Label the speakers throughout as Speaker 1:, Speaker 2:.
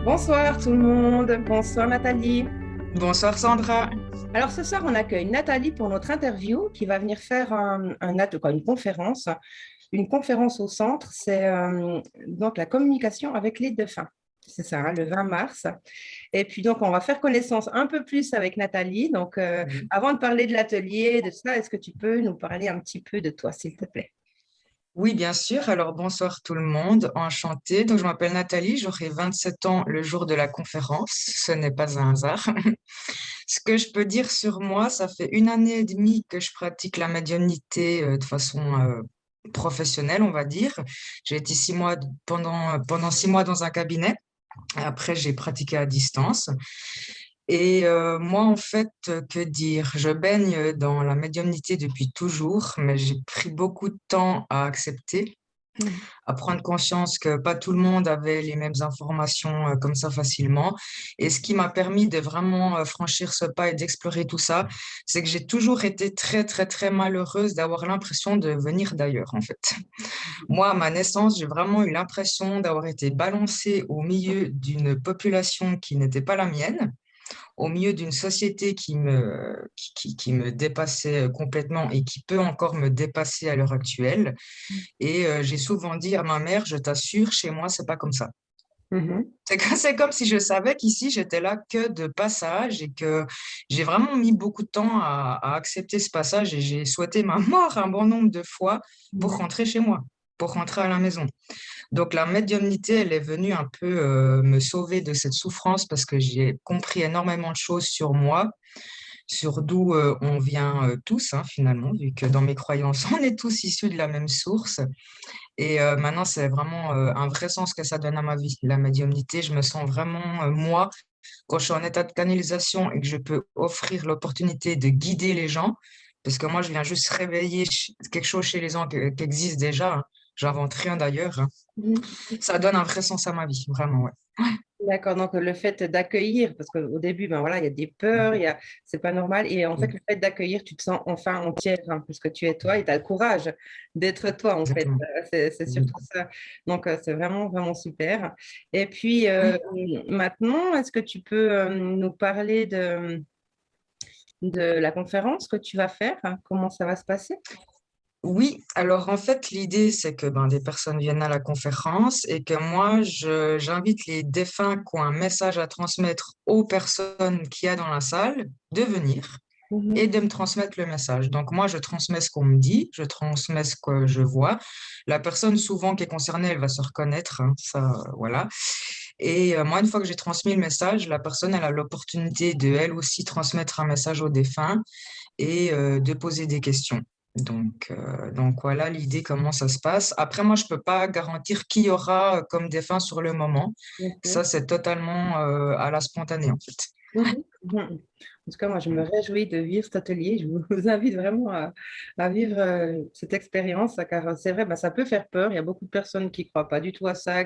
Speaker 1: Bonsoir tout le monde, bonsoir Nathalie.
Speaker 2: Bonsoir Sandra.
Speaker 1: Alors ce soir, on accueille Nathalie pour notre interview qui va venir faire une conférence. Une conférence au centre, c'est donc la communication avec les défunts. C'est ça, hein, le 20 mars. Et puis donc, on va faire connaissance un peu plus avec Nathalie. Donc,
Speaker 2: Oui,
Speaker 1: avant de parler de l'atelier, de ça, est-ce que tu peux nous parler un petit peu de toi, s'il te plaît?
Speaker 2: Oui, bien sûr. Alors bonsoir tout le monde, enchantée. Donc je m'appelle Nathalie, j'aurai 27 ans le jour de la conférence. Ce n'est pas un hasard. Ce que je peux dire sur moi, ça fait 1 année et demie que je pratique la médiumnité de façon professionnelle, on va dire. J'ai été 6 mois pendant 6 mois dans un cabinet. Après, j'ai pratiqué à distance. Et moi, en fait, que dire? Je baigne dans la médiumnité depuis toujours, mais j'ai pris beaucoup de temps à accepter,
Speaker 1: Mhm.
Speaker 2: à prendre conscience que pas tout le monde avait les mêmes informations comme ça facilement. Et ce qui m'a permis de vraiment franchir ce pas et d'explorer tout ça, c'est que j'ai toujours été très, très, très malheureuse d'avoir l'impression de venir d'ailleurs, en fait. Moi, à ma naissance, j'ai vraiment eu l'impression d'avoir été balancée au milieu d'une population qui n'était pas la mienne, au milieu d'une société qui me dépassait complètement et qui peut encore me dépasser à l'heure actuelle. Et j'ai souvent dit à ma mère, je t'assure, chez moi, c'est pas comme ça.
Speaker 1: Mhm.
Speaker 2: C'est comme si je savais qu'ici, j'étais là que de passage et que j'ai vraiment mis beaucoup de temps à accepter ce passage et j'ai souhaité ma mort un bon nombre de fois pour rentrer chez moi, pour rentrer à la maison. Donc la médiumnité, elle est venue un peu me sauver de cette souffrance parce que j'ai compris énormément de choses sur moi, sur d'où on vient tous, hein, finalement, vu que dans mes croyances, on est tous issus de la même source. Et maintenant, c'est vraiment un vrai sens que ça donne à ma vie. La médiumnité, je me sens vraiment, moi, quand je suis en état de canalisation et que je peux offrir l'opportunité de guider les gens, parce que moi, je viens juste réveiller quelque chose chez les gens qui existe déjà. Hein. J'invente rien d'ailleurs. Hein.
Speaker 1: Mhm.
Speaker 2: Ça donne un vrai sens à ma vie, vraiment, ouais.
Speaker 1: D'accord, donc le fait d'accueillir, parce qu'au début, ben voilà, il y a des peurs, c'est pas normal, et en fait, le fait d'accueillir, tu te sens enfin entière, hein, parce que tu es toi et tu as le courage d'être toi, en fait.
Speaker 2: Exactement.
Speaker 1: C'est
Speaker 2: Oui.
Speaker 1: surtout ça. Donc, c'est vraiment, vraiment super. Et puis, maintenant, est-ce que tu peux nous parler de la conférence que tu vas faire, hein? Comment ça va se passer?
Speaker 2: Oui, alors en fait, l'idée, c'est que ben, des personnes viennent à la conférence et que moi, j'invite les défunts qui ont un message à transmettre aux personnes qu'il y a dans la salle de venir et
Speaker 1: Mhm.
Speaker 2: de me transmettre le message. Donc moi, je transmets ce qu'on me dit, je transmets ce que je vois. La personne souvent qui est concernée, elle va se reconnaître, hein, ça, voilà. Et moi, une fois que j'ai transmis le message, la personne, elle a l'opportunité de, elle aussi, transmettre un message au défunt et de poser des questions. Donc voilà l'idée, comment ça se passe. Après, moi, je peux pas garantir qui y aura comme défunt sur le moment. Ça,
Speaker 1: Ok.
Speaker 2: c'est totalement à la spontanée, en fait.
Speaker 1: Mhm, mhm. En tout cas, moi, je me réjouis de vivre cet atelier. Je vous invite vraiment à vivre cette expérience, car c'est vrai, bah, ça peut faire peur. Il y a beaucoup de personnes qui ne croient pas du tout à ça,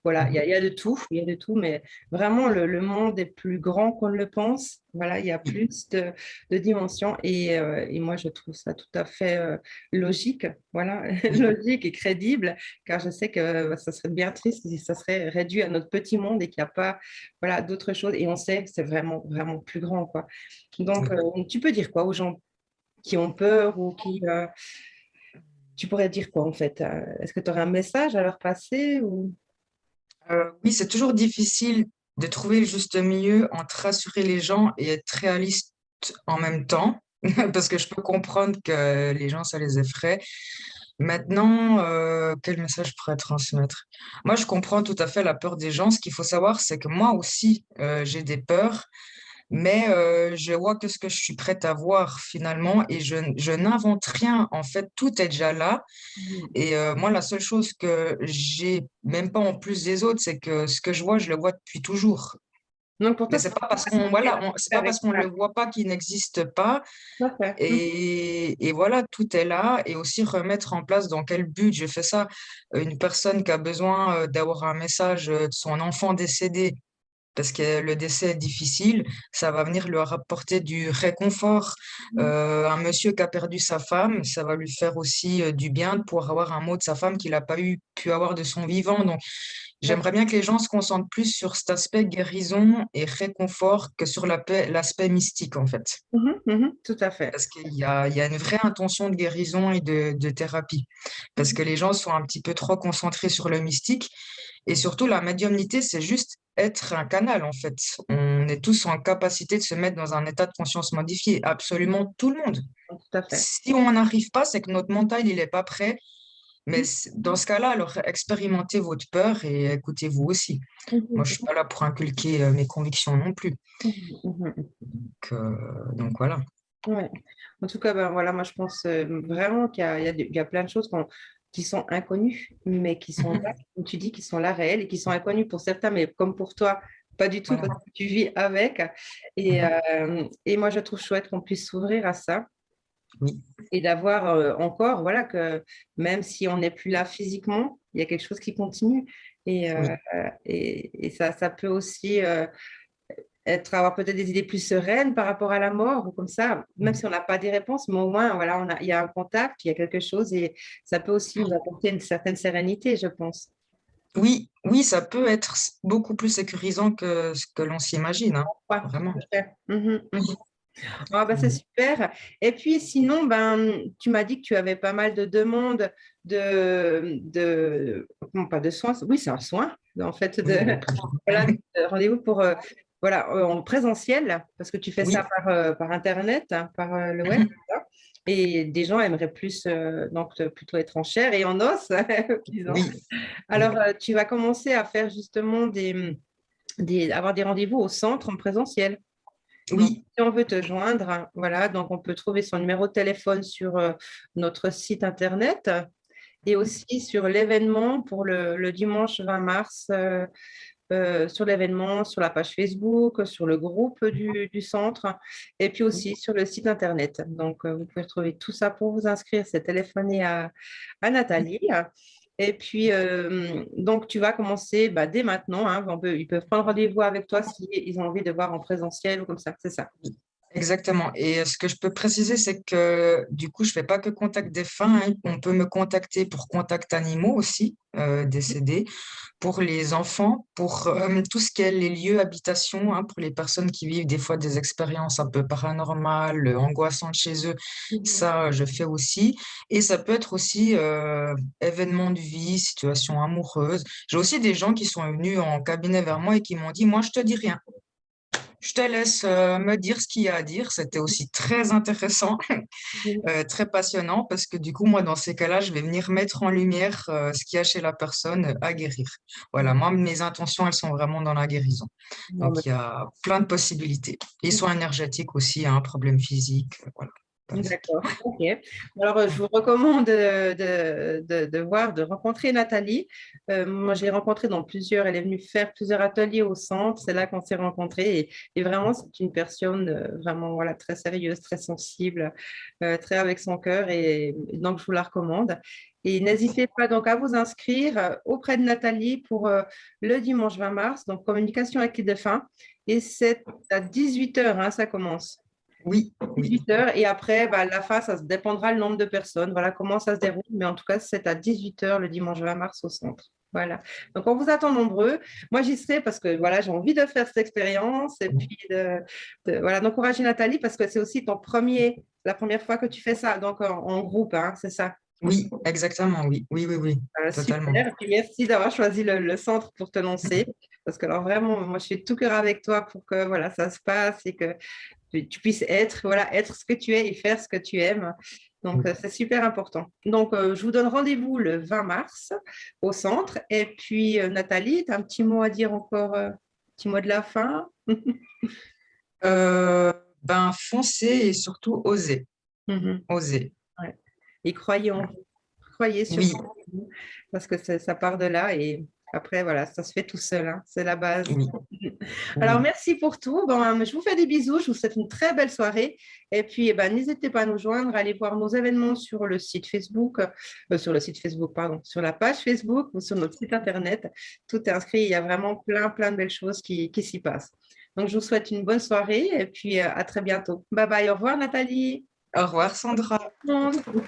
Speaker 1: voilà, il y a de tout, il y a de tout, mais vraiment, le monde est plus grand qu'on ne le pense. Voilà, il y a plus de dimensions et moi, je trouve ça tout à fait logique, voilà, logique et crédible, car je sais que ça serait bien triste si ça serait réduit à notre petit monde et qu'il n'y a pas voilà, d'autres choses. Et on sait que c'est vraiment, vraiment plus grand, quoi. Donc, tu peux dire quoi aux gens qui ont peur ou tu pourrais dire quoi, en fait? Est-ce que tu aurais un message à leur passer ou...
Speaker 2: Oui, c'est toujours difficile de trouver le juste milieu entre rassurer les gens et être réaliste en même temps, parce que je peux comprendre que les gens, ça les effraie. Maintenant, quel message je pourrais transmettre? Moi, je comprends tout à fait la peur des gens. Ce qu'il faut savoir, c'est que moi aussi, j'ai des peurs, mais je vois que ce que je suis prête à voir finalement, et je n'invente rien. En fait, tout est déjà là.
Speaker 1: Mhm.
Speaker 2: Et moi, la seule chose que j'ai, même pas en plus des autres, c'est que ce que je vois, je le vois depuis toujours.
Speaker 1: Donc, pour
Speaker 2: Mais
Speaker 1: toi,
Speaker 2: c'est
Speaker 1: c'est
Speaker 2: pas parce qu'on
Speaker 1: facile
Speaker 2: voilà, c'est pas
Speaker 1: avec
Speaker 2: parce qu'on
Speaker 1: ça.
Speaker 2: le voit pas qu'il n'existe pas.
Speaker 1: Tout à fait.
Speaker 2: Et voilà, tout est là. Et aussi remettre en place dans quel but je fais ça. Une personne qui a besoin d'avoir un message de son enfant décédé, parce que le décès est difficile, ça va venir lui apporter du réconfort. Un monsieur qui a perdu sa femme, ça va lui faire aussi du bien de pouvoir avoir un mot de sa femme qu'il n'a pas pu avoir de son vivant. Donc, j'aimerais bien que les gens se concentrent plus sur cet aspect guérison et réconfort que sur l'aspect mystique, en fait.
Speaker 1: Tout à fait.
Speaker 2: Parce qu'il y a une vraie intention de guérison et de thérapie. Parce que les gens sont un petit peu trop concentrés sur le mystique. Et surtout, la médiumnité, c'est juste être un canal, en fait. On est tous en capacité de se mettre dans un état de conscience modifié. Absolument tout le monde.
Speaker 1: Tout à fait.
Speaker 2: Si on n'arrive pas, c'est que notre mental, il n'est pas prêt. Mais dans ce cas-là, alors expérimentez votre peur et écoutez-vous aussi. Moi, je suis pas là pour inculquer mes convictions non plus. Donc voilà.
Speaker 1: Ouais. En tout cas, ben, voilà, moi je pense vraiment qu'il y a plein de choses qui sont inconnues, mais qui sont là, comme tu dis, qui sont là réelles et qui sont inconnues pour certains, mais comme pour toi, pas du tout,
Speaker 2: Voilà.
Speaker 1: parce que tu vis avec. Et moi, je trouve chouette qu'on puisse s'ouvrir à ça
Speaker 2: Oui,
Speaker 1: et d'avoir encore, voilà, que même si on n'est plus là physiquement, il y a quelque chose qui continue. Et,
Speaker 2: oui,
Speaker 1: et ça peut aussi avoir peut-être des idées plus sereines par rapport à la mort, ou comme ça, même si on n'a pas des réponses, mais au moins, voilà, il y a un contact, il y a quelque chose, et ça peut aussi nous apporter une certaine sérénité, je pense.
Speaker 2: oui, oui, ça peut être beaucoup plus sécurisant que ce que l'on s'imagine, hein.
Speaker 1: Ouais,
Speaker 2: Vraiment.
Speaker 1: tout à fait. Ah, bah, c'est super. Et puis sinon, ben, tu m'as dit que tu avais pas mal de demandes comment, pas de soins, oui, c'est un soin, en fait,
Speaker 2: Oui, on peut-
Speaker 1: voilà, de rendez-vous pour, voilà, en présentiel, parce que tu fais ça
Speaker 2: oui,
Speaker 1: par Internet, hein, par le web. Et des gens aimeraient plus, donc, plutôt être en chair et en os, disons.
Speaker 2: oui,
Speaker 1: Alors, tu vas commencer à faire justement avoir des rendez-vous au centre en présentiel. Donc,
Speaker 2: oui,
Speaker 1: si on veut te joindre, hein, voilà, donc on peut trouver son numéro de téléphone sur notre site internet et aussi sur l'événement pour le dimanche 20 mars, sur l'événement, sur la page Facebook, sur le groupe du centre et puis aussi sur le site internet. Donc, vous pouvez retrouver tout ça pour vous inscrire. C'est téléphoner à Nathalie. Et puis, donc, tu vas commencer bah, dès maintenant, hein. Ils peuvent prendre rendez-vous avec toi s'ils ont envie de voir en présentiel ou comme ça. C'est ça.
Speaker 2: exactement. Et ce que je peux préciser, c'est que du coup, je fais pas que contact défunt, hein. On peut me contacter pour contact animaux aussi, décédés, pour les enfants, pour tout ce qui est les lieux habitation, hein, pour les personnes qui vivent des fois des expériences un peu paranormales, angoissantes chez eux.
Speaker 1: Mhm.
Speaker 2: Ça, je fais aussi. Et ça peut être aussi événements de vie, situation amoureuse. J'ai aussi des gens qui sont venus en cabinet vers moi et qui m'ont dit, moi, je te dis rien. Je te laisse me dire ce qu'il y a à dire. C'était aussi très intéressant, très passionnant, parce que du coup, moi, dans ces cas-là, je vais venir mettre en lumière ce qu'il y a chez la personne à guérir. Voilà, moi, mes intentions, elles sont vraiment dans la guérison.
Speaker 1: Bon,
Speaker 2: Donc, il y a plein de possibilités. Et soins énergétiques aussi, un problème physique, voilà.
Speaker 1: d'accord, ok. Alors, je vous recommande de rencontrer Nathalie. Moi, je l'ai rencontrée dans elle est venue faire plusieurs ateliers au centre. C'est là qu'on s'est rencontrés. Et vraiment, c'est une personne vraiment voilà, très sérieuse, très sensible, très avec son cœur. Et donc, je vous la recommande. Et n'hésitez pas donc à vous inscrire auprès de Nathalie pour le dimanche 20 mars, donc communication avec les défunts. Et c'est à 18h, hein, ça commence.
Speaker 2: Oui, oui.
Speaker 1: 18h et après, bah, la fin, ça se dépendra le nombre de personnes. Voilà comment ça se déroule. Mais en tout cas, c'est à 18h le dimanche 20 mars au centre. Voilà. Donc, on vous attend nombreux. Moi, j'y serai parce que voilà, j'ai envie de faire cette expérience et puis voilà, d'encourager Nathalie parce que c'est aussi la première fois que tu fais ça, donc en groupe, hein, c'est ça.
Speaker 2: Oui, exactement, oui. Oui, oui, oui, totalement.
Speaker 1: Super. Et puis merci d'avoir choisi le centre pour te lancer. Parce que alors vraiment, moi, je suis de tout cœur avec toi pour que voilà, ça se passe et que tu puisses être, voilà, être ce que tu es et faire ce que tu aimes. Donc, c'est super important. Donc, je vous donne rendez-vous le 20 mars au centre. Et puis, Nathalie, tu as un petit mot à dire encore, petit mot de la fin?
Speaker 2: Euh, ben, foncez et surtout osez.
Speaker 1: Mhm.
Speaker 2: Osez.
Speaker 1: Ouais. Et croyez en vous. Croyez
Speaker 2: Oui,
Speaker 1: surtout en vous. Parce que ça part de là. Et après, voilà, ça se fait tout seul, hein. C'est la base.
Speaker 2: oui.
Speaker 1: Alors,
Speaker 2: Voilà.
Speaker 1: merci pour tout. Bon, je vous fais des bisous. Je vous souhaite une très belle soirée. Et puis, n'hésitez pas à nous joindre, allez voir nos événements sur le site Facebook, pardon, sur la page Facebook ou sur notre site Internet. Tout est inscrit. Il y a vraiment plein, plein de belles choses qui s'y passent. Donc, je vous souhaite une bonne soirée et puis à très bientôt. Bye bye. Au revoir, Nathalie.
Speaker 2: Au revoir, Sandra.
Speaker 1: Au revoir.